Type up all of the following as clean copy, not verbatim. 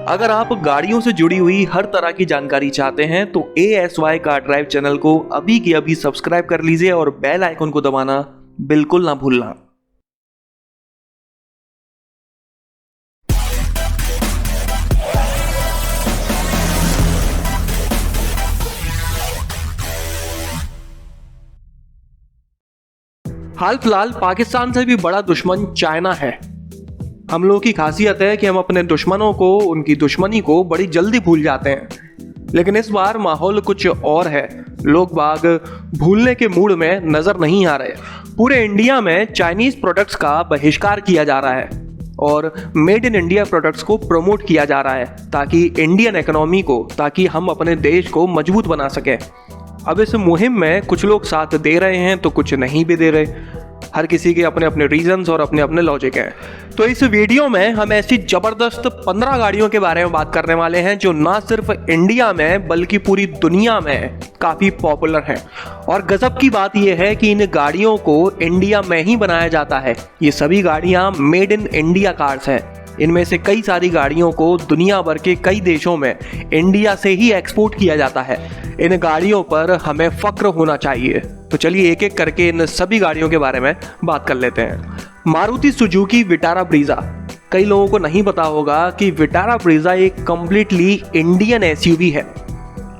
अगर आप गाड़ियों से जुड़ी हुई हर तरह की जानकारी चाहते हैं तो ASY कार ड्राइव चैनल को अभी की अभी सब्सक्राइब कर लीजिए और बेल आइकन को दबाना बिल्कुल ना भूलना। हाल फिलहाल पाकिस्तान से भी बड़ा दुश्मन चाइना है। हम लोगों की खासियत है कि हम अपने दुश्मनों को, उनकी दुश्मनी को बड़ी जल्दी भूल जाते हैं, लेकिन इस बार माहौल कुछ और है। लोग बाग भूलने के मूड में नजर नहीं आ रहे। पूरे इंडिया में चाइनीज प्रोडक्ट्स का बहिष्कार किया जा रहा है और मेड इन इंडिया प्रोडक्ट्स को प्रमोट किया जा रहा है ताकि इंडियन इकोनॉमी को, ताकि हम अपने देश को मजबूत बना सकें। अब इस मुहिम में कुछ लोग साथ दे रहे हैं तो कुछ नहीं भी दे रहे। हर किसी के अपने अपने रीजंस और अपने अपने लॉजिक हैं। तो इस वीडियो में हम ऐसी जबरदस्त 15 गाड़ियों के बारे में बात करने वाले हैं जो ना सिर्फ इंडिया में बल्कि पूरी दुनिया में काफी पॉपुलर हैं। और गजब की बात यह है कि इन गाड़ियों को इंडिया में ही बनाया जाता है। ये सभी गाड़ियां मेड इन इंडिया कार्स हैं। इनमें से कई सारी गाड़ियों को दुनिया भर के कई देशों में इंडिया से ही एक्सपोर्ट किया जाता है। इन गाड़ियों पर हमें फक्र होना चाहिए। तो चलिए एक एक करके इन सभी गाड़ियों के बारे में बात कर लेते हैं। Maruti Suzuki Vitara Brezza. कई लोगों को नहीं पता होगा कि विटारा ब्रीजा एक कंप्लीटली इंडियन एसयूवी है।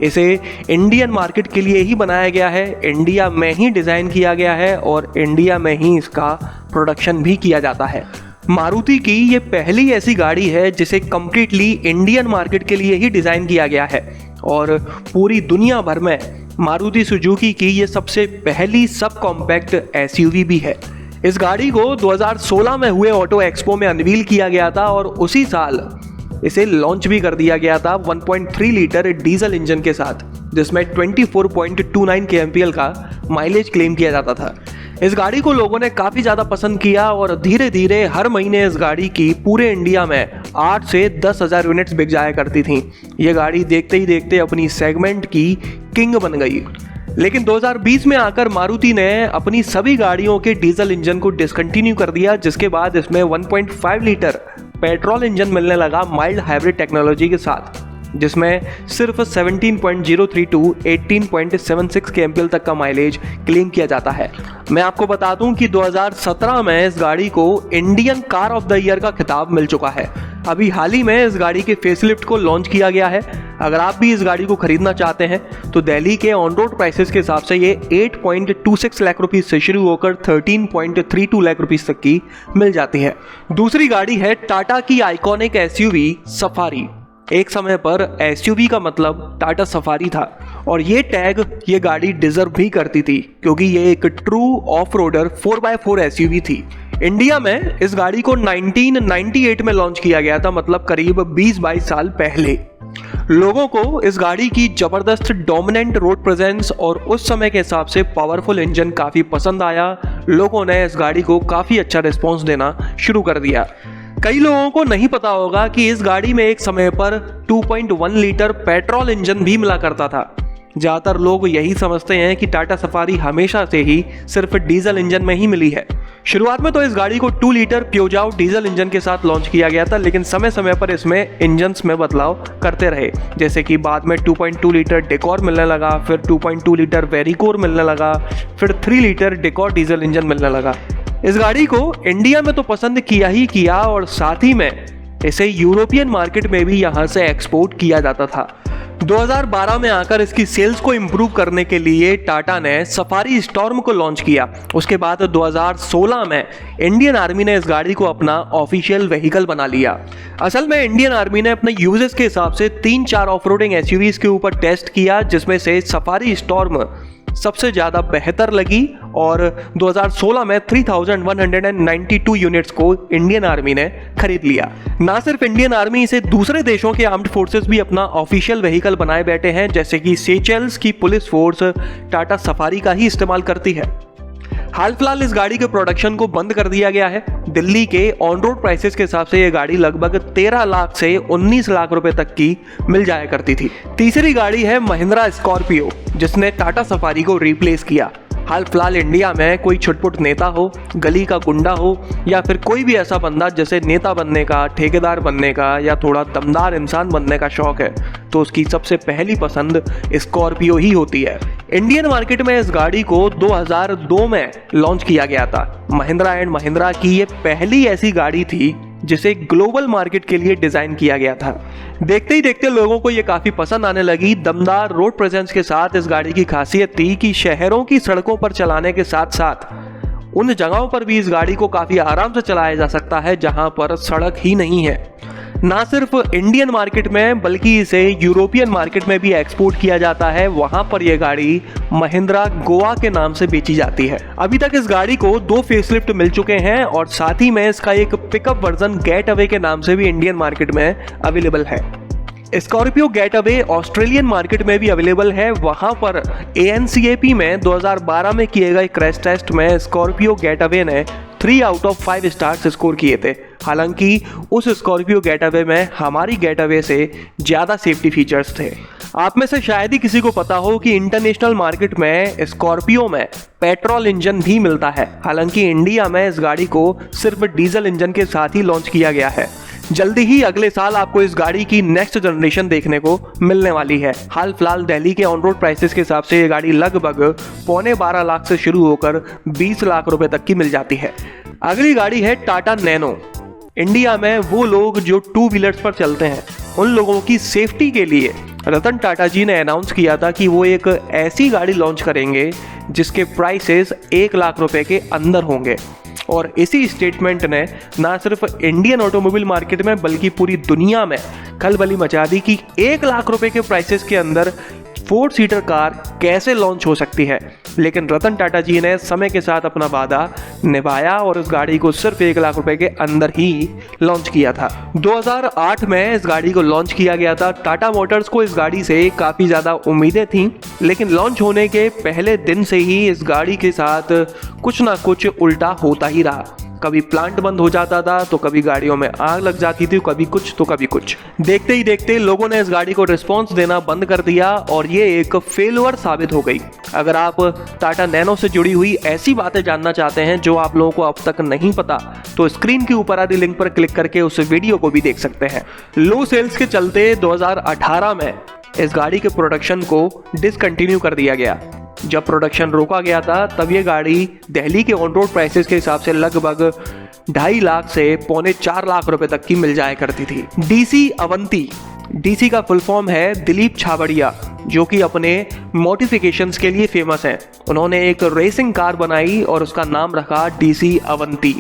इसे इंडियन मार्केट के लिए ही बनाया गया है, इंडिया में ही डिज़ाइन किया गया है और इंडिया में ही इसका प्रोडक्शन भी किया जाता है। मारुति की ये पहली ऐसी गाड़ी है जिसे कंप्लीटली इंडियन मार्केट के लिए ही डिज़ाइन किया गया है और पूरी दुनिया भर में मारुति सुजुकी की ये सबसे पहली सब कॉम्पैक्ट एसयूवी भी है। इस गाड़ी को 2016 में हुए ऑटो एक्सपो में अनवील किया गया था और उसी साल इसे लॉन्च भी कर दिया गया था 1.3 लीटर डीजल इंजन के साथ, जिसमें 24.29 kmpl का माइलेज क्लेम किया जाता था। इस गाड़ी को लोगों ने काफ़ी ज़्यादा पसंद किया और धीरे धीरे हर महीने इस गाड़ी की पूरे इंडिया में 8 से 10,000 यूनिट्स बिक जाया करती थी। ये गाड़ी देखते ही देखते अपनी सेगमेंट की किंग बन गई। लेकिन 2020 में आकर मारुति ने अपनी सभी गाड़ियों के डीजल इंजन को डिसकंटिन्यू कर दिया, जिसके बाद इसमें 1.5 लीटर पेट्रोल इंजन मिलने लगा माइल्ड हाइब्रिड टेक्नोलॉजी के साथ, जिसमें सिर्फ 17.03 टू 18.76 kmpl तक का माइलेज क्लेम किया जाता है। मैं आपको बता दूं कि 2017 में इस गाड़ी को Indian car of the year का खिताब मिल चुका है। अभी हाल ही में इस गाड़ी के फेसलिफ्ट को लॉन्च किया गया है। अगर आप भी इस गाड़ी को खरीदना चाहते हैं तो दिल्ली के ऑन रोड प्राइसेस के हिसाब से ये 8.26 लाख रुपीस से शुरू होकर 13.32 लाख रुपीस तक की मिल जाती है। दूसरी गाड़ी है टाटा की आइकॉनिक एसयूवी सफारी। एक समय पर एसयूवी का मतलब टाटा सफारी था और ये टैग ये गाड़ी डिजर्व भी करती थी क्योंकि ये एक true off roader 4x4 SUV थी। इंडिया में इस गाड़ी को 1998 में लॉन्च किया गया था, मतलब करीब 20-22 साल पहले। लोगों को इस गाड़ी की जबरदस्त डोमिनेंट रोड प्रेजेंस और उस समय के हिसाब से पावरफुल इंजन काफ़ी पसंद आया। लोगों ने इस गाड़ी को काफ़ी अच्छा रिस्पॉन्स देना शुरू कर दिया। कई लोगों को नहीं पता होगा कि इस गाड़ी में एक समय पर 2.1 लीटर पेट्रोल इंजन भी मिला करता था। ज़्यादातर लोग यही समझते हैं कि टाटा सफारी हमेशा से ही सिर्फ डीजल इंजन में ही मिली है। शुरुआत में तो इस गाड़ी को 2 लीटर प्यूजाओ डीजल इंजन के साथ लॉन्च किया गया था, लेकिन समय समय पर इसमें इंजन्स में बदलाव करते रहे। जैसे कि बाद में 2.2 लीटर डेकोर मिलने लगा, फिर 2.2 लीटर वेरिकोर मिलने लगा, फिर 3 लीटर डेकोर डीजल इंजन मिलने लगा। इस गाड़ी को इंडिया में तो पसंद किया ही किया और साथ ही में इसे यूरोपियन मार्केट में भी यहाँ से एक्सपोर्ट किया जाता था। 2012 में आकर इसकी सेल्स को इम्प्रूव करने के लिए टाटा ने सफारी स्टॉर्म को लॉन्च किया। उसके बाद 2016 में इंडियन आर्मी ने इस गाड़ी को अपना ऑफिशियल व्हीकल बना लिया। असल में इंडियन आर्मी ने अपने यूजेस के हिसाब से 3-4 ऑफरोडिंग एसयूवीज के ऊपर टेस्ट किया, जिसमें से सफारी स्टॉर्म सबसे ज़्यादा बेहतर लगी और 2016 में 3192 यूनिट्स को इंडियन आर्मी ने खरीद लिया। ना सिर्फ इंडियन आर्मी, इसे दूसरे देशों के आर्म्ड फोर्सेस भी अपना ऑफिशियल व्हीकल बनाए बैठे हैं, जैसे कि सेचेल्स की पुलिस फोर्स टाटा सफारी का ही इस्तेमाल करती है। हाल फिलहाल इस गाड़ी के प्रोडक्शन को बंद कर दिया गया है। दिल्ली के ऑन रोड प्राइसेस के हिसाब से ये गाड़ी लगभग 13 लाख से 19 लाख रुपए तक की मिल जाया करती थी। तीसरी गाड़ी है महिंद्रा स्कॉर्पियो, जिसने टाटा सफारी को रिप्लेस किया। हाल फिलहाल इंडिया में कोई छुटपुट नेता हो, गली का गुंडा हो या फिर कोई भी ऐसा बंदा जैसे नेता बनने का, ठेकेदार बनने का या थोड़ा दमदार इंसान बनने का शौक है, तो उसकी सबसे पहली पसंद स्कॉर्पियो ही होती है। इंडियन मार्केट में इस गाड़ी को 2002 में लॉन्च किया गया था। महिंद्रा एंड महिंद्रा की ये पहली ऐसी गाड़ी थी जिसे ग्लोबल मार्केट के लिए डिजाइन किया गया था। देखते ही देखते लोगों को ये काफी पसंद आने लगी। दमदार रोड प्रेजेंस के साथ इस गाड़ी की खासियत थी कि शहरों की सड़कों पर चलाने के साथ साथ उन जगहों पर भी इस गाड़ी को काफी आराम से चलाया जा सकता है जहां पर सड़क ही नहीं है। ना सिर्फ इंडियन मार्केट में बल्कि इसे यूरोपियन मार्केट में भी एक्सपोर्ट किया जाता है। वहां पर यह गाड़ी महिंद्रा गोवा के नाम से बेची जाती है। अभी तक इस गाड़ी को 2 फेसलिफ्ट मिल चुके हैं और साथ ही में इसका एक पिकअप वर्जन गेटअवे के नाम से भी इंडियन मार्केट में अवेलेबल है। स्कॉर्पियो गेटअवे ऑस्ट्रेलियन मार्केट में भी अवेलेबल है। वहां पर ANCAP में 2012 में किए गए क्रैश टेस्ट में स्कॉर्पियो गेटअवे ने 3 आउट ऑफ 5 स्टार्स स्कोर किए थे। हालांकि उस स्कॉर्पियो गेटअवे में हमारी गेटअवे से ज़्यादा सेफ्टी फीचर्स थे। आप में से शायद ही किसी को पता हो कि इंटरनेशनल मार्केट में स्कॉर्पियो में पेट्रोल इंजन भी मिलता है। हालांकि इंडिया में इस गाड़ी को सिर्फ डीजल इंजन के साथ ही लॉन्च किया गया है। जल्दी ही अगले साल आपको इस गाड़ी की नेक्स्ट जनरेशन देखने को मिलने वाली है। हाल फिलहाल दिल्ली के ऑन रोड प्राइसेस के हिसाब से ये गाड़ी लगभग 12.25 लाख से शुरू होकर 20 लाख रुपए तक की मिल जाती है। अगली गाड़ी है टाटा नैनो। इंडिया में वो लोग जो 2 व्हीलर्स पर चलते हैं उन लोगों की सेफ्टी के लिए रतन टाटा जी ने अनाउंस किया था कि वो एक ऐसी गाड़ी लॉन्च करेंगे जिसके प्राइसेस 1 लाख रुपए के अंदर होंगे। और इसी स्टेटमेंट ने ना सिर्फ इंडियन ऑटोमोबाइल मार्केट में बल्कि पूरी दुनिया में खलबली मचा दी कि 1 लाख रुपए के प्राइसेस के अंदर 4 सीटर कार कैसे लॉन्च हो सकती है। लेकिन रतन टाटा जी ने समय के साथ अपना वादा निभाया और इस गाड़ी को सिर्फ 1 लाख रुपए के अंदर ही लॉन्च किया था। 2008 में इस गाड़ी को लॉन्च किया गया था। टाटा मोटर्स को इस गाड़ी से काफ़ी ज़्यादा उम्मीदें थीं, लेकिन लॉन्च होने के पहले दिन से ही इस गाड़ी के साथ कुछ ना कुछ उल्टा होता ही रहा। कभी प्लांट बंद हो जाता था तो कभी गाड़ियों में आग लग जाती थी, कभी कुछ तो कभी कुछ। देखते ही देखते लोगों ने इस गाड़ी को रिस्पॉन्स देना बंद कर दिया और ये एक फेलुअर साबित हो गई। अगर आप टाटा नैनो से जुड़ी हुई ऐसी बातें जानना चाहते हैं जो आप लोगों को अब तक नहीं पता, तो स्क्रीन के ऊपर आ रही लिंक पर क्लिक करके उस वीडियो को भी देख सकते हैं। लो सेल्स के चलते 2018 में इस गाड़ी के प्रोडक्शन को डिसकंटिन्यू कर दिया गया। जब प्रोडक्शन रोका गया था तब ये गाड़ी दिल्ली के ऑन रोड प्राइसेस के हिसाब से लगभग 2.5 लाख से 3.25 लाख रुपए तक की मिल जाया करती थी। DC अवंती, DC का फुल फॉर्म है दिलीप छाबड़िया, जो कि अपने मॉडिफिकेशंस के लिए फेमस हैं। उन्होंने एक रेसिंग कार बनाई और उसका नाम रखा DC अवंती,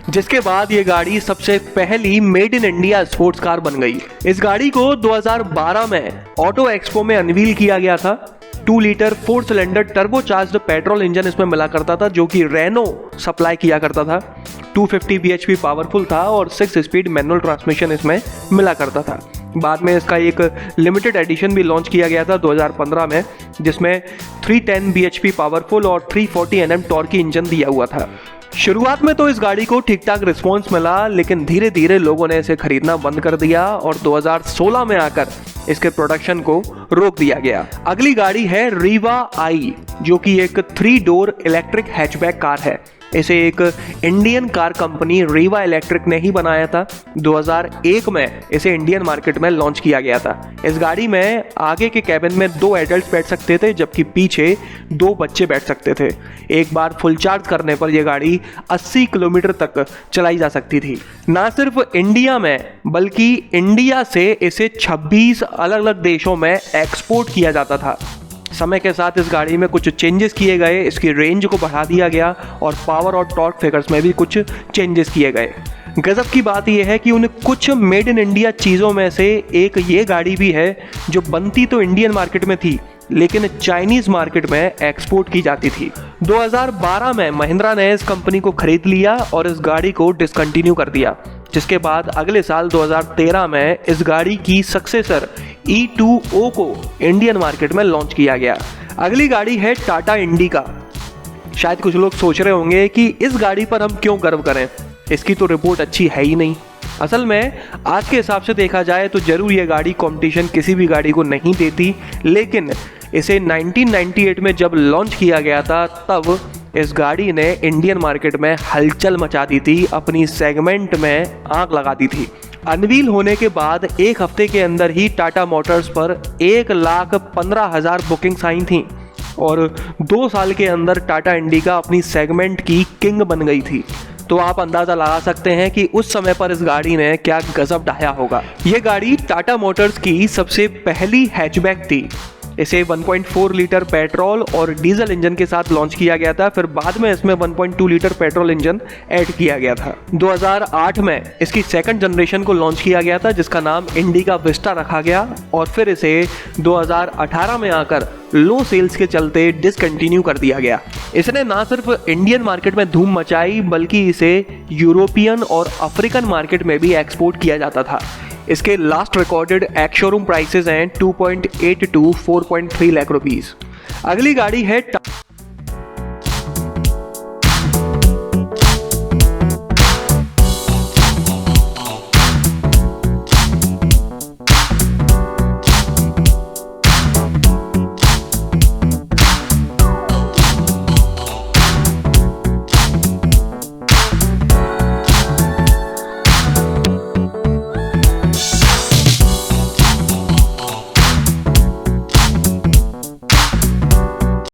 जिसके बाद ये गाड़ी सबसे पहली made in India sports car बन गई। इस गाड़ी को 2012 में ऑटो एक्सपो में अनवील किया गया था। 2 litre 4 cylinder turbocharged petrol engine इसमें मिला करता था, जो कि रेनो सप्लाई किया करता था। 250 bhp पावरफुल था और 6 स्पीड मैनुअल ट्रांसमिशन इसमें मिला करता था। बाद में इसका एक लिमिटेड एडिशन भी लॉन्च किया गया था 2015 में, जिसमें 310 bhp पावरफुल और 340 Nm टॉर्क की इंजन दिया हुआ था। शुरुआत में तो इस गाड़ी को ठीक ठाक रिस्पॉन्स मिला, लेकिन धीरे धीरे लोगों ने इसे खरीदना बंद कर दिया और 2016 में आकर इसके प्रोडक्शन को रोक दिया गया। अगली गाड़ी है रीवा आई, जो कि एक 3 डोर इलेक्ट्रिक हैचबैक कार है। इसे एक Indian car company Rewa electric ने ही बनाया था। 2001 में इसे इंडियन मार्केट में लॉन्च किया गया था। इस गाड़ी में आगे के कैबिन में 2 एडल्ट बैठ सकते थे, जबकि पीछे 2 बच्चे बैठ सकते थे। एक बार फुल चार्ज करने पर यह गाड़ी 80 किलोमीटर तक चलाई जा सकती थी। ना सिर्फ इंडिया में बल्कि इंडिया से इसे 26 अलग अलग देशों में एक्सपोर्ट किया जाता था। समय के साथ इस गाड़ी में कुछ चेंजेस किए गए, इसकी रेंज को बढ़ा दिया गया और पावर और टॉर्क फिगर्स में भी कुछ चेंजेस किए गए। गजब की बात यह है कि उन कुछ मेड इन इंडिया चीज़ों में से एक ये गाड़ी भी है जो बनती तो इंडियन मार्केट में थी, लेकिन चाइनीज मार्केट में एक्सपोर्ट की जाती थी। 2012 में महिंद्रा ने इस कंपनी को खरीद लिया और इस गाड़ी को डिसकंटिन्यू कर दिया, जिसके बाद अगले साल 2013 में इस गाड़ी की सक्सेसर E2O को इंडियन मार्केट में लॉन्च किया गया। अगली गाड़ी है टाटा इंडिका। शायद कुछ लोग सोच रहे होंगे कि इस गाड़ी पर हम क्यों गर्व करें, इसकी तो रिपोर्ट अच्छी है ही नहीं। असल में आज के हिसाब से देखा जाए तो जरूर ये गाड़ी कंपटीशन किसी भी गाड़ी को नहीं देती, लेकिन इसे 1998 में जब लॉन्च किया गया था तब इस गाड़ी ने इंडियन मार्केट में हलचल मचा दी थी, अपनी सेगमेंट में आग लगा दी थी। अनवील होने के बाद एक हफ्ते के अंदर ही टाटा मोटर्स पर 1,15,000 बुकिंग्स आई थी और 2 साल के अंदर टाटा इंडिका अपनी सेगमेंट की किंग बन गई थी। तो आप अंदाज़ा लगा सकते हैं कि उस समय पर इस गाड़ी ने क्या गजब ढाया होगा। ये गाड़ी टाटा मोटर्स की सबसे पहली हैचबैक थी। इसे 1.4 लीटर पेट्रोल और डीजल इंजन के साथ लॉन्च किया गया था, फिर बाद में इसमें 1.2 लीटर पेट्रोल इंजन ऐड किया गया था। 2008 में इसकी सेकंड जनरेशन को लॉन्च किया गया था जिसका नाम इंडिका विस्टा रखा गया और फिर इसे 2018 में आकर लो सेल्स के चलते डिसकंटिन्यू कर दिया गया। इसने ना सिर्फ इंडियन मार्केट में धूम मचाई बल्कि इसे यूरोपियन और अफ्रीकन मार्केट में भी एक्सपोर्ट किया जाता था। इसके last recorded ex showroom prices हैं 2.8 to 4.3 लाख रुपीस। अगली गाड़ी है